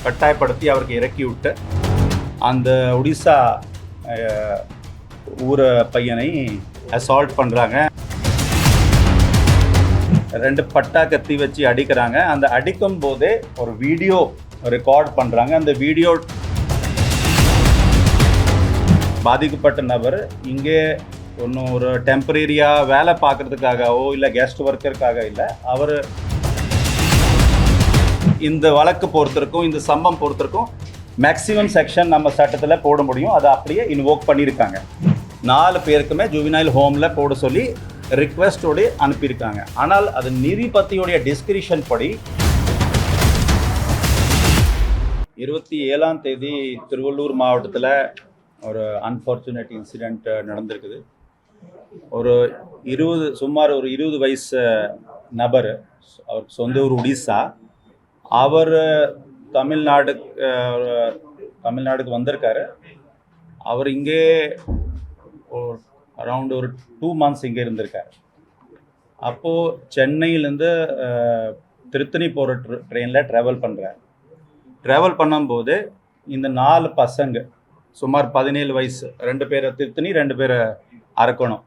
கட்டாயப்படுத்தி அவருக்கு இறக்கி விட்டு அந்த ஒடிசா ஊர பையனை அசால்ட் பண்ணுறாங்க. 2 பட்டா கத்தி வச்சு அடிக்கிறாங்க. அந்த அடிக்கும் போதே ஒரு வீடியோ ரெக்கார்ட் பண்ணுறாங்க. அந்த வீடியோ பாதிக்கப்பட்ட நபர் இங்கே ஒன்றும் ஒரு டெம்பரரியாக வேலை பார்க்குறதுக்காகவோ இல்லை கெஸ்ட் ஒர்க்கருக்காக இல்லை, அவர் இந்த வழக்கு பொறுத்திருக்கும், இந்த சம்பவம் பொறுத்திருக்கும் மேக்ஸிமம் செக்ஷன் நம்ம சட்டத்தில் போட முடியும். அதை அப்படியே இன்வோக் பண்ணியிருக்காங்க. 4 பேருக்குமே ஜுவினைல் ஹோமில் போட சொல்லி ரிக்வெஸ்டோடு அனுப்பியிருக்காங்க. ஆனால் அது நீதிபதியோடைய டிஸ்கிரிப்ஷன் படி 27ஆம் தேதி திருவள்ளூர் மாவட்டத்தில் ஒரு அன்ஃபார்ச்சுனேட் இன்சிடெண்ட் நடந்திருக்குது. சுமார் ஒரு 20 வயசு நபர், அவர் சொந்த ஊர் ஒடிசா, அவர் தமிழ்நாடுக்கு வந்திருக்காரு. அவர் இங்கே அரவுண்ட் ஒரு 2 months இங்கே இருந்திருக்காரு. அப்போது சென்னையிலேருந்து திருத்தணி போகிற ட்ரெயினில் ட்ராவல் பண்ணுறாரு. ட்ராவல் பண்ணும்போது இந்த 4 பசங்க சுமார் 17 வயசு, 2 பேரை திருத்தணி 2 பேரை அரக்கணும்,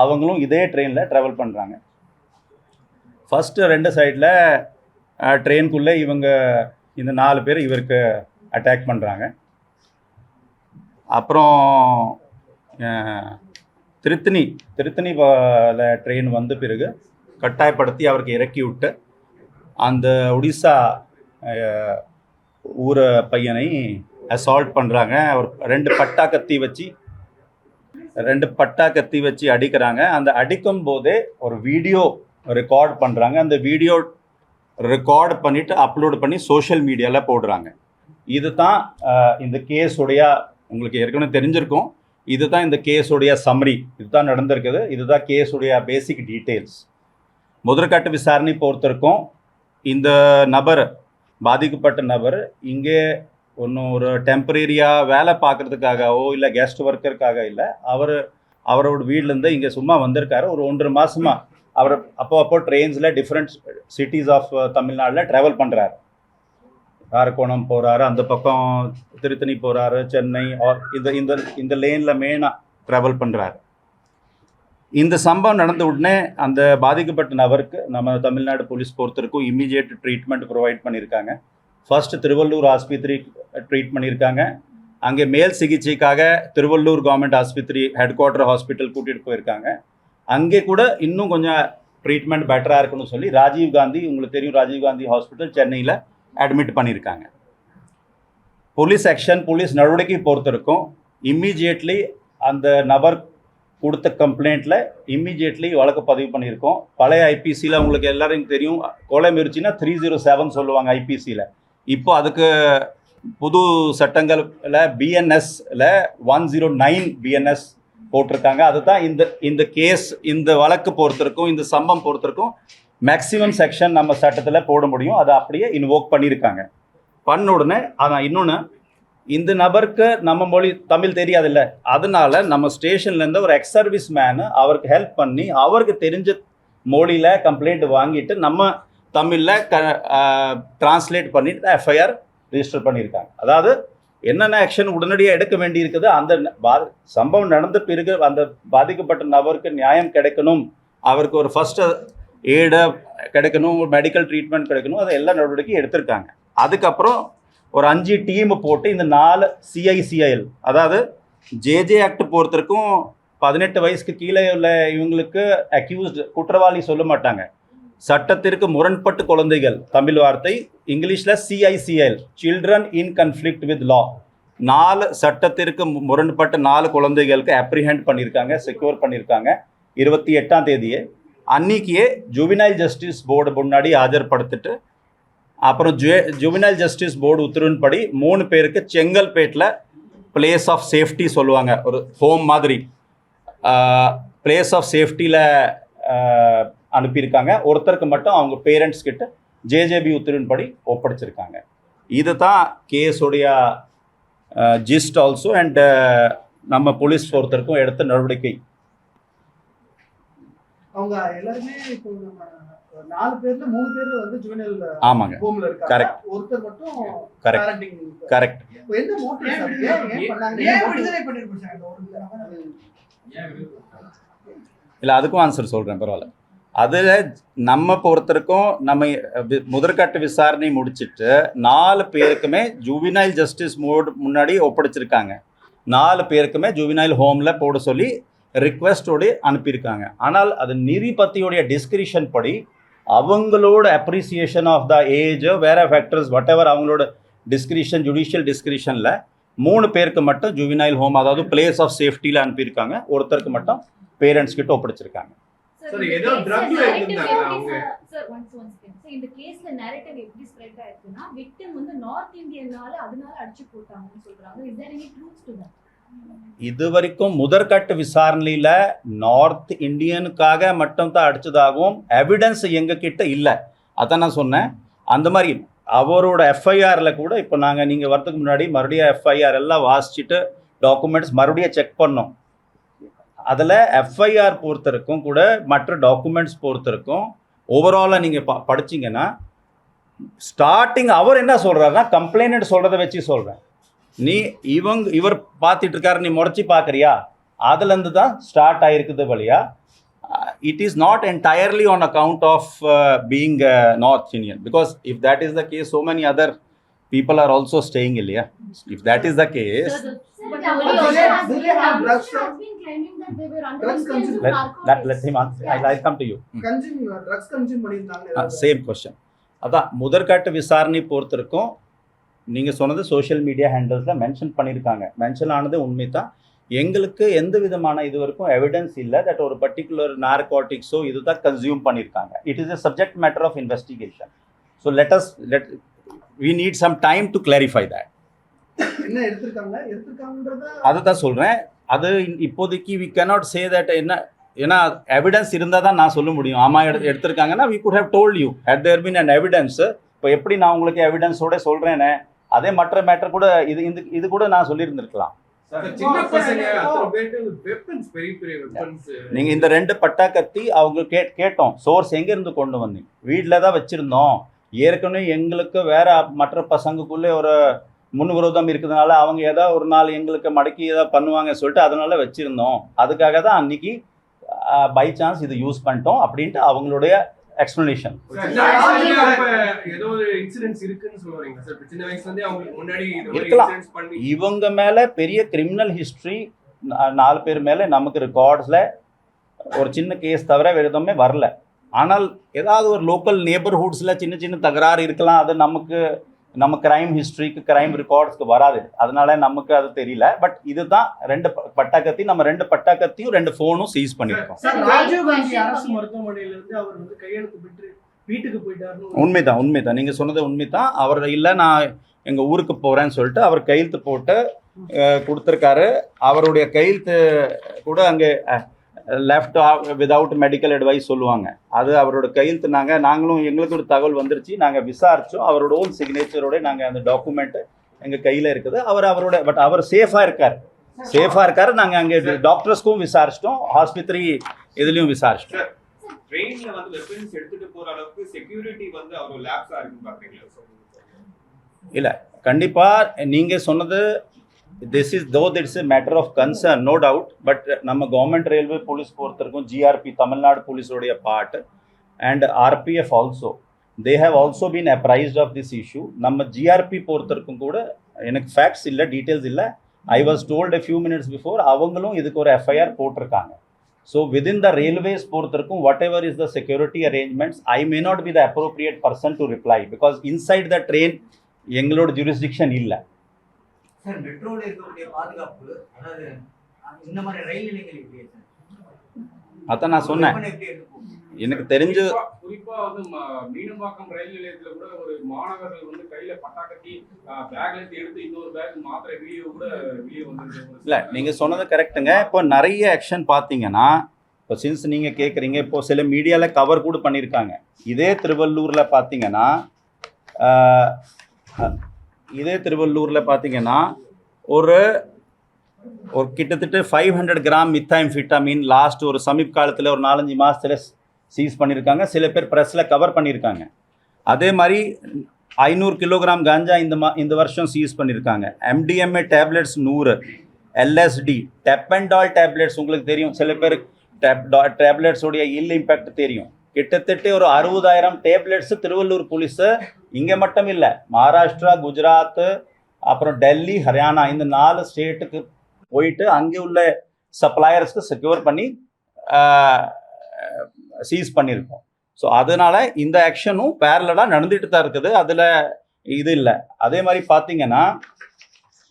அவங்களும் இதே ட்ரெயினில் ட்ராவல் பண்ணுறாங்க. ஃபஸ்ட்டு 2 சைடில் ட்ரெயினுக்குள்ளே இந்த 4 பேர் இவருக்கு அட்டாக் பண்ணுறாங்க. அப்புறம் திருத்தணி ட்ரெயின் வந்த பிறகு கட்டாயப்படுத்தி அவருக்கு இறக்கி விட்டு அந்த ஒடிசா ஊர பையனை அசால்ட் பண்ணுறாங்க. அவர் 2 பட்டா கத்தி வச்சு அடிக்கிறாங்க. அந்த அடிக்கும் போதே ஒரு வீடியோ ரெக்கார்ட் பண்ணுறாங்க. அந்த வீடியோ ரெக்கார்ட் பண்ணிவிட்டு அப்லோட் பண்ணி சோஷியல் மீடியாவில் போடுறாங்க. இது தான் இந்த கேஸுடைய, உங்களுக்கு ஏற்கனவே தெரிஞ்சிருக்கும், இது தான் இந்த கேஸுடைய சம்மரி. இதுதான் நடந்திருக்குது. இதுதான் கேஸுடைய பேசிக் டீட்டெயில்ஸ். முதற்கட்ட விசாரணை பொறுத்திருக்கும் இந்த நபர், பாதிக்கப்பட்ட நபர் இங்கே ஒன்றும் ஒரு டெம்பரரியாக வேலை பார்க்குறதுக்காகவோ இல்லை கெஸ்ட் ஒர்க்கருக்காக இல்லை, அவரோட வீட்டிலேருந்து இங்கே சும்மா வந்திருக்காரு. ஒரு 1.5 மாதமாக அவர் அப்போ ட்ரெயின்ஸில் டிஃப்ரெண்ட் சிட்டிஸ் ஆஃப் தமிழ்நாட்டில் ட்ராவல் பண்ணுறாரு. அரக்கோணம் போகிறாரு, அந்த பக்கம் திருத்தணி போகிறாரு, சென்னை, இந்த லேனில் மெயினாக ட்ராவல் பண்ணுறாரு. இந்த சம்பவம் நடந்த உடனே அந்த பாதிக்கப்பட்ட நபருக்கு நம்ம தமிழ்நாடு போலீஸ் பொறுத்திருக்கும் இம்மீடியட் ட்ரீட்மெண்ட் ப்ரொவைட் பண்ணியிருக்காங்க. ஃபர்ஸ்ட் திருவள்ளூர் ஆஸ்பத்திரி ட்ரீட் பண்ணியிருக்காங்க. அங்கே மேல் சிகிச்சைக்காக திருவள்ளூர் கவர்மெண்ட் ஆஸ்பத்திரி ஹெட் குவார்ட்டர் ஹாஸ்பிட்டல் கூட்டிகிட்டு போயிருக்காங்க. அங்கே கூட இன்னும் கொஞ்சம் ட்ரீட்மெண்ட் பெட்டராக இருக்குன்னு சொல்லி ராஜீவ்காந்தி, உங்களுக்கு தெரியும், ராஜீவ்காந்தி ஹாஸ்பிட்டல் சென்னையில் அட்மிட் பண்ணியிருக்காங்க. போலீஸ் நடவடிக்கை பொறுத்திருக்கும் இம்மீடியட்லி அந்த நபர் கொடுத்த கம்ப்ளைண்ட்டில் இம்மீடியட்லி வழக்கு பதிவு பண்ணியிருக்கோம். பழைய ஐபிசியில் உங்களுக்கு எல்லாருக்கும் தெரியும், கொலை முயற்சினா 307 சொல்லுவாங்க ஐபிசியில். இப்போ அதுக்கு புது சட்டங்களில் பிஎன்எஸ்ல 109 பிஎன்எஸ் போட்டிருக்காங்க. அதுதான் இந்த கேஸ், இந்த வழக்கு பொறுத்திருக்கும், இந்த சம்பவம் பொறுத்திருக்கும் மேக்ஸிமம் செக்ஷன் நம்ம சட்டத்தில் போட முடியும். அதை அப்படியே இன்வோக் பண்ணியிருக்காங்க. பண்ண உடனே அதான் இன்னொன்று, இந்த நபருக்கு நம்ம தமிழ் தெரியாதில்ல, அதனால நம்ம ஸ்டேஷன்லேருந்து ஒரு எக்ஸ் சர்வீஸ் மேனு அவருக்கு ஹெல்ப் பண்ணி அவருக்கு தெரிஞ்ச மொழியில் கம்ப்ளைண்ட் வாங்கிட்டு நம்ம தமிழில் டிரான்ஸ்லேட் பண்ணிட்டு எஃப்ஐஆர் ரிஜிஸ்டர் பண்ணியிருக்காங்க. அதாவது என்னென்ன ஆக்ஷன் உடனடியாக எடுக்க வேண்டியிருக்குது, அந்த சம்பவம் நடந்த பிறகு அந்த பாதிக்கப்பட்ட நபருக்கு நியாயம் கிடைக்கணும், அவருக்கு ஒரு ஃபர்ஸ்ட் எய்டு கிடைக்கணும், ஒரு மெடிக்கல் ட்ரீட்மெண்ட் கிடைக்கணும், அதை எல்லா நடவடிக்கையும் எடுத்திருக்காங்க. அதுக்கப்புறம் ஒரு 5 டீம் போட்டு இந்த 4 சிஐசிஐஎல், அதாவது ஜேஜே ஆக்ட் பொறுத்திருக்கும் 18 வயசுக்கு கீழே உள்ள இவங்களுக்கு அக்யூஸ்டு, குற்றவாளி சொல்ல மாட்டாங்க, சட்டத்திற்கு முரண்பட்டு குழந்தைகள், தமிழ் வார்த்தை, இங்கிலீஷில் C I C L, children in conflict with law, 4 சட்டத்திற்கு முரண்பட்ட 4 குழந்தைகளுக்கு அப்ரிஹெண்ட் பண்ணியிருக்காங்க, செக்யூர் பண்ணியிருக்காங்க. 28ஆம் தேதியே அன்னைக்கே ஜுவினைல் ஜஸ்டிஸ் போர்டு முன்னாடி ஆஜர்படுத்திட்டு அப்புறம் ஜுவினைல் ஜஸ்டிஸ் போர்டு உத்தரவின்படி 3 பேருக்கு செங்கல்பேட்டில் பிளேஸ் ஆஃப் சேஃப்டி சொல்லுவாங்க, ஒரு ஹோம் மாதிரி பிளேஸ் ஆஃப் சேஃப்டியில் அனுப்பியிருக்காங்க. ஒருத்தருக்கு மட்டும் அவங்க பேரண்ட்ஸ் கிட்ட ஜேஜேபி உத்தரவின்படி ஒப்படைச்சிருக்காங்க. இது தான் கேஸுடைய ஜிஸ்ட் ஆல்சோ. அண்ட் நம்ம போலீஸ் பொறுத்தருக்கும் எடுத்த நடவடிக்கை. அவங்க எல்லாருமே இப்போ நம்ம 4 பேர்ல 3 பேர் வந்து ஜுவெனல் ஆமாங்க ஹோம்ல இருக்காங்க. கரெக்ட் ஒருத்தர் மட்டும் கரெக்ட் பேரண்டிங். கரெக்ட் என்ன மோட்டிவ் சார்? ஏன் பண்ணாங்க? ஏன் விடுதலை பண்ணிருக்கோம் சார்? இல்லை அதுக்கும் ஆன்சர் சொல்கிறேன், பரவாயில்ல. அதில் நம்ம பொறுத்தருக்கும் நம்ம முதற்கட்ட விசாரணை முடிச்சுட்டு 4 பேருக்குமே ஜுவினைல் ஜஸ்டிஸ் மோட் முன்னாடி ஒப்படைச்சிருக்காங்க. 4 பேருக்குமே ஜுவினைல் ஹோமில் போட சொல்லி ரிக்வெஸ்டோடு அனுப்பியிருக்காங்க. ஆனால் அது நீதிபதியோடைய டிஸ்கிரிஷன் படி அவங்களோட அப்ரிசியேஷன் ஆஃப் த ஏஜ் வேறு ஃபேக்டர்ஸ் வாட் எவர் அவங்களோட டிஸ்கிரிஷன் ஜுடிஷியல் டிஸ்கிரிஷனில் 3 பேருக்கு மட்டும் ஜுவினைல் ஹோம் அதாவது பிளேஸ் ஆஃப் சேஃப்டியில் அனுப்பியிருக்காங்க. ஒருத்தருக்கு மட்டும் பேரண்ட்ஸ் கிட்ட ஒப்படைச்சிருக்காங்க. சார் ஏதோ ட்ரக்ல இருந்தாங்க அவங்க. சார் ஒன்ஸ் சார் இந்த கேஸ்ல நரேட்டிவ் எப்படி ஸ்ப்ரெட் ஆயிருக்குன்னா விக்டிம் வந்து நார்த் இந்தியனால அதனால அடிச்சு போட்டாங்கன்னு சொல்றாங்க. Is there any truth to that? இது வரைக்கும் முதற்கட்ட விசாரணையில் நார்த் இந்தியனுக்காக மட்டும் தான் அடிச்சதாகவும் எவிடன்ஸ் எங்ககிட்ட இல்லை. அதான் நான் சொன்னேன். அந்த மாதிரி அவரோட எஃப்ஐஆரில் கூட இப்போ நீங்கள் வரதுக்கு முன்னாடி மறுபடியும் எஃப்ஐஆர் எல்லாம் வாசிச்சுட்டு டாக்குமெண்ட்ஸ் மறுபடியும் செக் பண்ணோம். அதில் எஃப்ஐஆர் பொறுத்தருக்கும் கூட மற்ற டாக்குமெண்ட்ஸ் பொறுத்தருக்கும் ஓவராலாக நீங்கள் படிச்சிங்கன்னா ஸ்டார்டிங் அவர் என்ன சொல்கிறாருன்னா கம்ப்ளைண்ட் சொல்கிறத வச்சு சொல்கிறேன். நீ இவர் பார்த்துட்டு இருக்காரு, நீ முறைச்சி பார்க்குறியா, அதுலேருந்து தான் ஸ்டார்ட் ஆகிருக்குது வழியா. It is not entirely on account of being north Indian because if that is the case so many other people are also staying இல்லையா. if that is the case let him answer. I'll come to you. drugs consume பண்ணிருந்தாங்க. same question. அதான் முதற்கட்ட விசாரணை பொறுத்திருக்கும். நீங்கள் சொன்னது social media ஹேண்டல்ஸில் mention பண்ணியிருக்காங்க. Mention ஆனது உண்மை தான். எங்களுக்கு எந்த விதமான இது வரைக்கும் எவிடன்ஸ் இல்லை தட் ஒரு பர்டிகுலர் நார்கோட்டிக்ஸோ இதுதான் கன்சியூம் பண்ணியிருக்காங்க. It is a subject matter of investigation. So we need some time to clarify that. என்ன எடுத்துருக்காங்கன்றத அதுதான் சொல்கிறேன். அது இப்போதைக்கு we cannot say that ஏன்னா எவிடன்ஸ் இருந்தால் தான் நான் சொல்ல முடியும். ஆமாம் எடுத்திருக்காங்கன்னா we could have told you had there been an evidence. இப்போ எப்படி நான் உங்களுக்கு எவிடன்ஸோட சொல்கிறேனே அதே மற்ற மேட்டர் கூட இது கூட நான் சொல்லியிருந்திருக்கலாம். நீங்கள் இந்த 2 பட்டா கத்தி அவங்க கேட்டோம் சோர்ஸ் எங்கேருந்து கொண்டு வந்தீங்க, வீட்டில் தான் வச்சுருந்தோம். ஏற்கனவே எங்களுக்கு வேற மற்ற பசங்களுக்குள்ளே ஒரு முன்விரோதம் இருக்கிறதுனால அவங்க ஏதாவது ஒரு நாள் எங்களுக்கு மடக்கி ஏதாவது பண்ணுவாங்க சொல்லிட்டு அதனால வச்சுருந்தோம். அதுக்காக தான் அன்னைக்கு பை சான்ஸ் இது யூஸ் பண்ணிட்டோம் அப்படின்ட்டு அவங்களுடைய எக்ஸ்பிளனேஷன். இருக்கலாம். இவங்க மேலே பெரிய கிரிமினல் ஹிஸ்ட்ரி 4 பேர் மேலே நமக்கு ரெக்கார்ட்ஸில் ஒரு சின்ன கேஸ் தவிர வேறு எதுவுமே வரல. ஆனால் ஏதாவது ஒரு லோக்கல் நேபர்ஹுட்ஸில் சின்ன சின்ன தகராறு இருக்கலாம். அது நம்ம கிரைம் ஹிஸ்ட்ரிக்கு கிரைம் ரெக்கார்ட்ஸ்க்கு வராது, அதனால நமக்கு அது தெரியல. பட் இதுதான் 2 பட்டாக்கத்தி, நம்ம 2 பட்டாக்கத்தியும் 2 ஃபோனும் சீஸ் பண்ணியிருக்கோம். ராஜீவ் காந்தி அரசு மருத்துவமனையிலிருந்து அவர் வந்து கையெழுத்து பெற்று வீட்டுக்கு போயிட்டாரு. உண்மைதான் நீங்கள் சொன்னது உண்மைதான். அவர் இல்லை நான் எங்கள் ஊருக்கு போகிறேன்னு சொல்லிட்டு அவர் கையெழுத்து போட்டு கொடுத்துருக்காரு. அவருடைய கையெழுத்து கூட அங்கே லெஃப்ட் விதவுட் மெடிக்கல் அட்வைஸ் சொல்லுவாங்க. அது அவரோட கையெழுத்து நாங்களும் எங்களுக்கு ஒரு தகவல் வந்துருச்சு, நாங்கள் விசாரித்தோம். அவரோட ஓன் சிக்னேச்சரோட நாங்கள் அந்த டாக்குமெண்ட்டு எங்கள் கையில் இருக்குது. அவரோட பட் அவர் சேஃபாக இருக்கார். நாங்கள் அங்கே டாக்டர்ஸ்க்கும் விசாரிச்சிட்டோம், ஆஸ்பத்திரி இதுலேயும் விசாரிச்சிட்டோம். ட்ரெயின்ல வந்து வெப்பன்ஸ் எடுத்துட்டு போற அளவுக்கு செக்யூரிட்டி வந்து அவர் லேப்ஸா இருக்குன்னு பாக்குறீங்களா? இல்லை கண்டிப்பாக நீங்கள் சொன்னது this is though it's a matter of concern no doubt. But நம்ம கவர்மெண்ட் ரயில்வே போலீஸ் பொறுத்திருக்கும் ஜிஆர்பி தமிழ்நாடு போலீஸோடைய part and R P F also they have also been apprised of this issue. நம்ம ஜிஆர்பி பொறுத்திருக்கும் கூட எனக்கு ஃபேக்ட்ஸ் இல்லை, டீட்டெயில்ஸ் இல்லை. I was told a few minutes before அவங்களும் இதுக்கு ஒரு எஃப்ஐஆர் போட்டிருக்காங்க. ஸோ விதின் த ரயில்வேஸ் பொறுத்திருக்கும் whatever is the security arrangements I may not be the appropriate person to reply because inside the train எங்களோட jurisdiction இல்லை. Sir மெட்ரோல இருக்கக்கூடிய பாதுகாப்பு அதாவது இந்த மாதிரி ரயில் நிலையங்கள் எப்படி சார்? அதான் நான் சொன்னேன். எனக்கு தெரிஞ்சு குறிப்பா வந்து மீனம்பாக்கம் ரயில் நிலையத்துல கூட ஒரு மாணவர்கள் வந்து கையில பட்டாக்கத்தி பேக்ல இருந்து எடுத்து இன்னொரு பேக் மாத்திரை வீடியோ கூட வெளியே வந்துருக்கு. இல்லை நீங்கள் சொன்னது கரெக்டுங்க. இப்போ நிறைய ஆக்ஷன் பார்த்தீங்கன்னா இப்போ சின்ஸ் நீங்கள் கேட்குறீங்க, இப்போ சில மீடியாவில் கவர் கூட பண்ணியிருக்காங்க. இதே திருவள்ளூரில் பார்த்தீங்கன்னா ஒரு கிட்டத்தட்ட 500 கிராம் மித்தாம்ஃபெட்டமைன் லாஸ்ட் ஒரு சமீப காலத்தில் ஒரு 4-5 மாதத்தில் சீஸ் பண்ணியிருக்காங்க. சில பேர் ப்ரெஸ்ஸில் கவர் பண்ணியிருக்காங்க. அதே மாதிரி 500 கிலோகிராம் காஞ்சா இந்த வருஷம் சீஸ் பண்ணியிருக்காங்க. MDMA டேப்லெட்ஸ் 100, LSD, டெப்பன்டால் டேப்லெட்ஸ் உங்களுக்கு தெரியும். சில பேர் டேப்லெட்ஸோடைய இல் இம்பேக்ட் தெரியும். கிட்டத்தட்ட ஒரு 60,000 டேப்லெட்ஸ் திருவள்ளூர் போலீஸு இங்கே மட்டும் இல்லை, மகாராஷ்டிரா, குஜராத், அப்புறம் டெல்லி, ஹரியானா இந்த 4 ஸ்டேட்டுக்கு போயிட்டு அங்கே உள்ள சப்ளையர்ஸ்க்கு செக்யூர் பண்ணி சீஸ் பண்ணியிருக்கோம். ஸோ அதனால இந்த ஆக்ஷனும் பேரலாக நடந்துட்டு தான் இருக்குது. அதில் இது இல்லை. அதே மாதிரி பார்த்தீங்கன்னா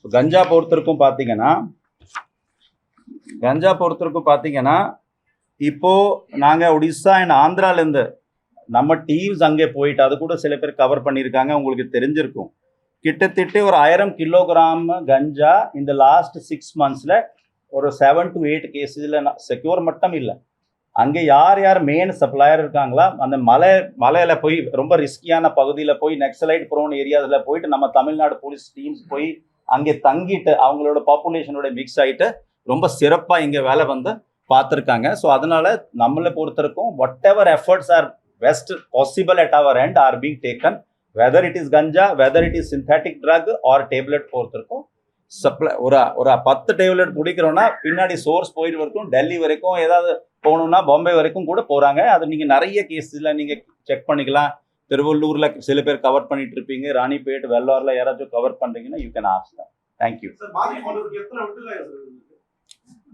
கஞ்சா பொறுத்தருக்கும் பார்த்தீங்கன்னா இப்போது நாங்கள் ஒடிசா அண்ட் ஆந்திராலேருந்து நம்ம டீம்ஸ் அங்கே போயிட்டு அது கூட சில பேர் கவர் பண்ணியிருக்காங்க. உங்களுக்கு தெரிஞ்சிருக்கும். கிட்டத்தட்ட ஒரு 1000 கிலோகிராம் கஞ்சா இந்த லாஸ்ட் 6 monthsல ஒரு 7 to 8 கேஸில் செக்யூர் மட்டும் இல்லை, அங்கே யார் மெயின் சப்ளையர் இருக்காங்களா அந்த மலையில் போய் ரொம்ப ரிஸ்கியான பகுதியில் போய் நக்சலைட் ப்ரோன் ஏரியாஸில் போயிட்டு நம்ம தமிழ்நாடு போலீஸ் டீம்ஸ் போய் அங்கே தங்கிட்டு அவங்களோட பாப்புலேஷனோட மிக்ஸ் ஆகிட்டு ரொம்ப சிறப்பாக இங்கே வேலை வந்து பார்த்துருக்காங்க. ஸோ அதனால நம்மளை பொறுத்தருக்கும் whatever efforts are best possible at our end are being taken, whether it is ganja, whether it is synthetic drug or tablet பொறுத்திருக்கும். சப்ளை ஒரு 10 டேப்லெட் பிடிக்கிறோன்னா பின்னாடி சோர்ஸ் போயிட்டு வரைக்கும் டெல்லி வரைக்கும் ஏதாவது போகணுன்னா பாம்பே வரைக்கும் கூட போகிறாங்க. அது நீங்கள் நிறைய கேஸில் நீங்கள் செக் பண்ணிக்கலாம். திருவள்ளூரில் சில பேர் கவர் பண்ணிட்டு இருப்பீங்க, ராணிப்பேட், வெள்ளாரில் யாராச்சும் கவர் பண்ணுறீங்கன்னா you can ask them. Thank you.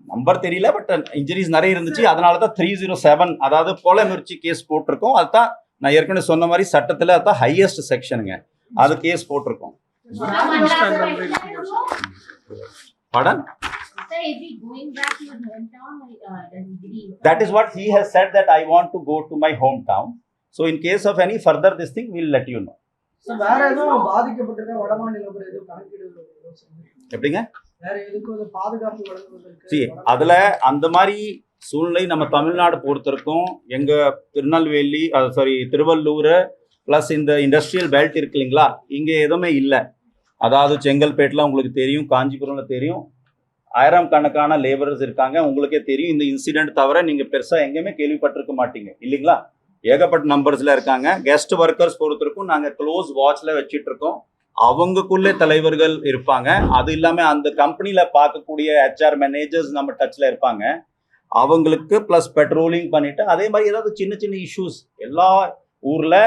Number தெரியல, பட் இன்ஜுரிஸ் நிறைய இருந்துச்சு. அதனால தான் 307 அதாவது கொலை முயற்சி கேஸ் போட்டிருக்கோம். அதுதான் நான் ஏற்கனவே சொன்ன மாதிரி சட்டத்தில் அதுதான் ஹையஸ்ட் செக்ஷனுங்க, அது கேஸ் போட்டிருக்கோம். Pardon? Sir, is he going back to his hometown or did he? That is what he has said, that I want to go to my hometown. So in case of any further this thing, we'll let you know. Sir வேற எதுவும் பாதிக்கப்பட்டிருக்க வடமாநிலம் எதுவும் கணக்கீடு எப்படிங்க? வேற எதுக்கும் பாதுகாப்பு வழங்குவதற்கு See, அதுல அந்த மாதிரி சூழ்நிலை நம்ம தமிழ்நாடு பொறுத்திருக்கும். எங்க திருநெல்வேலி திருவள்ளூர் ப்ளஸ் இந்த இண்டஸ்ட்ரியல் பெல்ட் இருக்கு இல்லைங்களா, இங்கே எதுவுமே இல்லை. அதாவது செங்கல்பேட்டில் உங்களுக்கு தெரியும், காஞ்சிபுரம்ல தெரியும், 1000 கணக்கான லேபரர்ஸ் இருக்காங்க. உங்களுக்கே தெரியும். இந்த இன்சிடென்ட் தவிர நீங்கள் பெருசாக எங்கேயுமே கேள்விப்பட்டிருக்க மாட்டீங்க இல்லைங்களா. ஏகப்பட்ட நம்பர்ஸில் இருக்காங்க. கெஸ்ட் ஒர்க்கர்ஸ் பொறுத்திருக்கும் நாங்கள் க்ளோஸ் வாட்சில் வச்சுட்டு இருக்கோம். அவங்களுக்குள்ளே தலைவர்கள் இருப்பாங்க. அது இல்லாமல் அந்த கம்பெனியில் பார்க்கக்கூடிய HR மேனேஜர்ஸ் நம்ம டச்சில் இருப்பாங்க. அவங்களுக்கு ப்ளஸ் பெட்ரோலிங் பண்ணிவிட்டு அதே மாதிரி ஏதாவது சின்ன சின்ன இஷ்யூஸ் எல்லா ஊரில்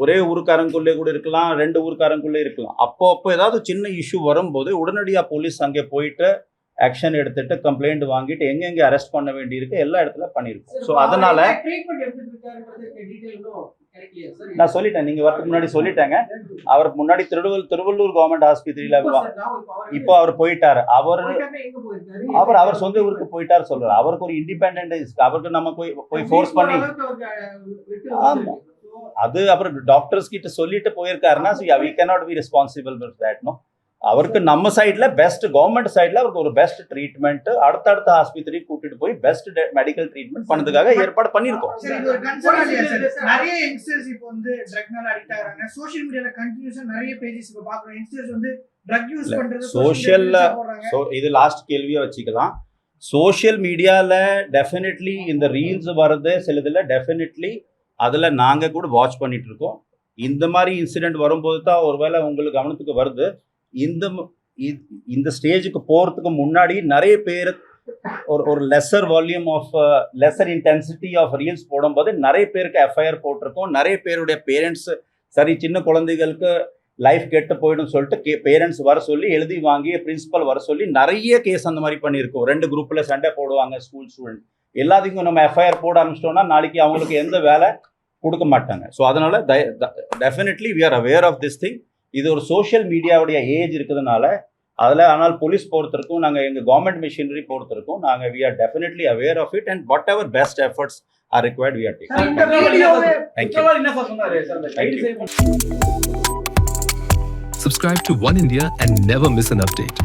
ஒரே ஊருக்காரங்குள்ளே கூட இருக்கலாம், 2 ஊருக்காரங்குள்ளே இருக்கலாம். அப்போ ஏதாவது சின்ன இஷ்யூ வரும்போது உடனடியாக போலீஸ் அங்கே போயிட்டு ஆக்ஷன் எடுத்துட்டு கம்ப்ளைண்ட் வாங்கிட்டு எங்கெங்கே அரெஸ்ட் பண்ண வேண்டியிருக்கு எல்லா இடத்துல பண்ணியிருக்கோம். ஸோ அதனால நான் சொல்லிட்டேன், நீங்கள் வரதுக்கு முன்னாடி சொல்லிட்டேங்க. அவருக்கு முன்னாடி திருவள்ளூர் கவர்மெண்ட் ஆஸ்பத்திரியில் இப்போ அவர் போயிட்டாரு. அவர் சொந்த ஊருக்கு போயிட்டாரு சொல்றாரு. அவருக்கு ஒரு இண்டிபெண்டன்ட், அவருக்கு நம்ம போய் ஃபோர்ஸ் பண்ணி ஆமா அது அப்புறம் டாக்டர்ஸ் கிட்ட சொல்லிட்டு போயிருக்காருன்னா we cannot be responsible for that, no. அவருக்கு நம்ம சைட்ல பெஸ்ட், கவர்மெண்ட் சைட்ல அவருக்கு ஒரு பெஸ்ட் ட்ரீட்மெண்ட் அடுத்தடுத்த ஆஸ்பத்திரி கூட்டிட்டு போய் பெஸ்ட் மெடிக்கல் ட்ரீட்மெண்ட் பண்ணதுக்காக ஏற்பாடு பண்ணிருக்கோம். நிறைய யங்ஸ்டர்ஸ் இப்போ வந்து ட்ரக்னால அடிக்ட் ஆகுறாங்க. சோஷியல் மீடியால கண்டினியூஸா நிறைய பேஜஸ் இப்ப பாக்குறோம். யங்ஸ்டர்ஸ் வந்து ட்ரக் யூஸ் பண்றது சோஷியல்ல. சோ இது லாஸ்ட் கேள்வியா வச்சுக்கலாம். சோஷியல் மீடியால டெஃபினெட்லி இந்த ரீல்ஸ் வருது, சிலதுல டெஃபினெட்லி அதில் நாங்கள் கூட வாட்ச் பண்ணிட்டு இருக்கோம். இந்த மாதிரி இன்சிடெண்ட் வரும்போது தான் ஒருவேளை உங்களுக்கு கவனத்துக்கு வருது. இந்த ஸ்டேஜுக்கு போகிறதுக்கு முன்னாடி நிறைய பேர் ஒரு lesser volume of lesser intensity of reels போடும்போது நிறைய பேருக்கு FIR போட்டிருக்கோம். நிறைய பேருடைய பேரண்ட்ஸ் சரி சின்ன குழந்தைகளுக்கு லைஃப் கெட்டு போயிடும் சொல்லிட்டு பேரண்ட்ஸ் வர சொல்லி எழுதி வாங்கி பிரின்சிபல் வர சொல்லி நிறைய கேஸ் அந்த மாதிரி பண்ணியிருக்கோம். 2 குரூப்பில் சண்டை போடுவாங்க ஸ்கூல் ஸ்டூடெண்ட். எல்லாத்துக்கும் நம்ம FIR போட ஆரம்பிச்சிட்டோம்னா நாளைக்கு அவங்களுக்கு எந்த வேலை கொடுக்க மாட்டாங்க. ஸோ அதனால definitely we are aware of this thing. இது ஒரு சோஷியல் மீடியாவுடைய ஏஜ் இருக்கிறதுனால அதில். ஆனால் போலீஸ் பொறுத்திருக்கும், நாங்கள் எங்கள் கவர்மெண்ட் மிஷினரி பொறுத்திருக்கும், நாங்கள் we are definitely aware of it and whatever best efforts are required we are taking. Subscribe to One India and never miss an update.